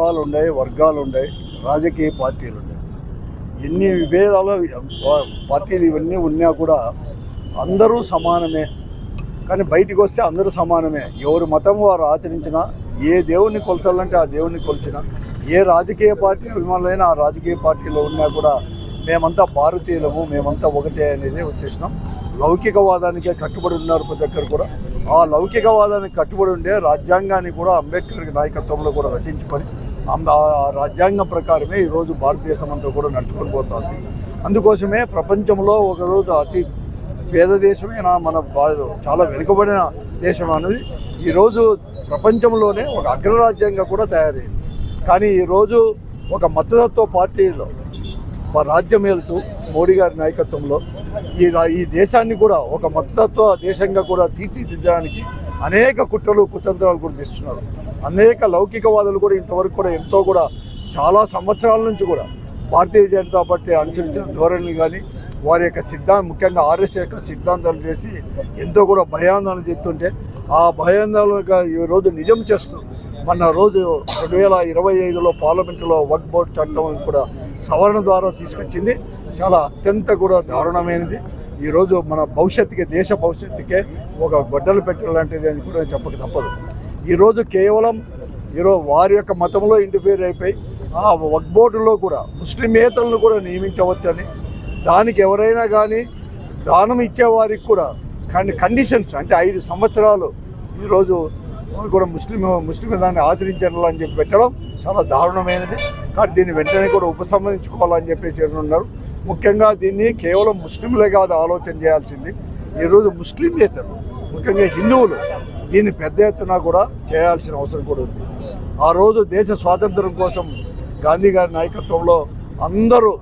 కులాలు ఉన్నాయి, వర్గాలు ఉన్నాయి, రాజకీయ పార్టీలు ఉన్నాయి. ఎన్ని విభేదాలు పార్టీలు ఇవన్నీ ఉన్నా కూడా అందరూ సమానమే. కానీ బయటికి వస్తే అందరూ సమానమే. ఎవరి మతం వారు ఆచరించినా, ఏ దేవుణ్ణి కొలచాలంటే ఆ దేవుణ్ణి కొలిచినా, ఏ రాజకీయ పార్టీ అభిమానులైనా ఆ రాజకీయ పార్టీలో ఉన్నా కూడా మేమంతా భారతీయులము, మేమంతా ఒకటే అనేది వచ్చేసినాం. లౌకికవాదానికే కట్టుబడి ఉన్నారు ప్రతి ఒక్కరు కూడా. ఆ లౌకికవాదానికి కట్టుబడి ఉండే రాజ్యాంగాన్ని కూడా అంబేద్కర్ నాయకత్వంలో కూడా రచించుకొని ఆ రాజ్యాంగం ప్రకారమే ఈరోజు భారతదేశం అంతా కూడా నడుచుకొని పోతుంది. అందుకోసమే ప్రపంచంలో ఒకరోజు అతి పేద దేశమైన మన చాలా వెనుకబడిన దేశం అనేది ఈరోజు ప్రపంచంలోనే ఒక అగ్రరాజ్యంగా కూడా తయారైంది. కానీ ఈరోజు ఒక మతతత్వ పార్టీలో రాజ్యం వెళ్తూ మోడీ గారి నాయకత్వంలో ఈ దేశాన్ని కూడా ఒక మతతత్వ దేశంగా కూడా తీర్చిదిద్దడానికి అనేక కుట్రలు కుతంత్రాలు కూడా తీస్తున్నారు. అనేక లౌకికవాదులు కూడా ఇంతవరకు కూడా ఎంతో కూడా చాలా సంవత్సరాల నుంచి కూడా భారతీయ జనతా పార్టీ అనుసరించిన ధోరణి కానీ వారి యొక్క ముఖ్యంగా ఆర్ఎస్ యొక్క సిద్ధాంతాలు చేసి ఎంతో కూడా భయాందోళన చెప్తుంటే ఆ భయాందోళనగా ఈరోజు నిజం చేస్తూ మొన్న రోజు 2025లో పార్లమెంటులో వక్ఫ్ బోర్డు చట్టం కూడా సవరణ ద్వారా తీసుకొచ్చింది. చాలా అత్యంత కూడా దారుణమైనది. ఈరోజు మన భవిష్యత్తుకే, దేశ భవిష్యత్తుకే ఒక గొడ్డలు పెట్టడం లాంటిది అని కూడా చెప్పక తప్పదు. ఈరోజు కేవలం వారి యొక్క మతంలో ఇంటర్ఫియర్ అయిపోయి ఆ వక్ఫ్ బోర్డులో కూడా ముస్లిమేతలను కూడా నియమించవచ్చని, దానికి ఎవరైనా కానీ దానం ఇచ్చేవారికి కూడా కండిషన్స్ అంటే 5 సంవత్సరాలు ఈరోజు కూడా ముస్లిం దాన్ని ఆచరించాలని చెప్పి పెట్టడం చాలా దారుణమైనది. కానీ దీన్ని వెంటనే కూడా ఉపసంహరించుకోవాలని చెప్పేసి ఉన్నారు. ముఖ్యంగా దీన్ని కేవలం ముస్లింలే కాదు ఆలోచన చేయాల్సింది. ఈరోజు ముస్లిమేతరు ముఖ్యంగా హిందువులు దీన్ని పెద్ద ఎత్తున కూడా చేయాల్సిన అవసరం కూడా ఉంది. ఆ రోజు దేశ స్వాతంత్రం కోసం గాంధీ గారి నాయకత్వంలో అందరూ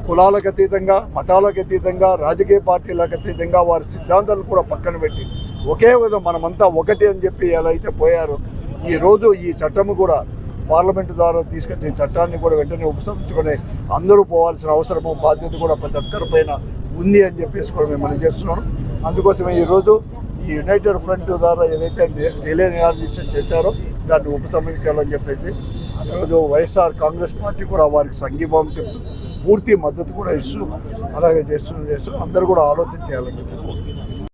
కులాలకు అతీతంగా, మతాలకు అతీతంగా, రాజకీయ పార్టీలకు అతీతంగా వారి సిద్ధాంతాలను కూడా పక్కన పెట్టి ఒకే విధంగా మనమంతా ఒకటి అని చెప్పి ఎలా అయితే పోయారో, ఈరోజు ఈ చట్టము కూడా పార్లమెంటు ద్వారా తీసుకొచ్చిన చట్టాన్ని కూడా వెంటనే ఉపసంహరించుకొని అందరూ పోవాల్సిన అవసరము, బాధ్యత కూడా ప్రతి ఒక్కరి పైన ఉంది అని చెప్పేసి కూడా మేము మనం చేస్తున్నాం. అందుకోసమే ఈరోజు ఈ యునైటెడ్ ఫ్రంట్ ద్వారా ఏదైతే రిలే నిరాదీక్ష చేశారో దాన్ని ఉపసంహరించాలని చెప్పేసి ఈరోజు వైఎస్ఆర్ కాంగ్రెస్ పార్టీ కూడా వారికి సంఘీభావం చెప్తూ పూర్తి మద్దతు కూడా ఇస్తూ అలాగే చేస్తూ అందరూ కూడా ఆలోచన చేయాలని చెప్పి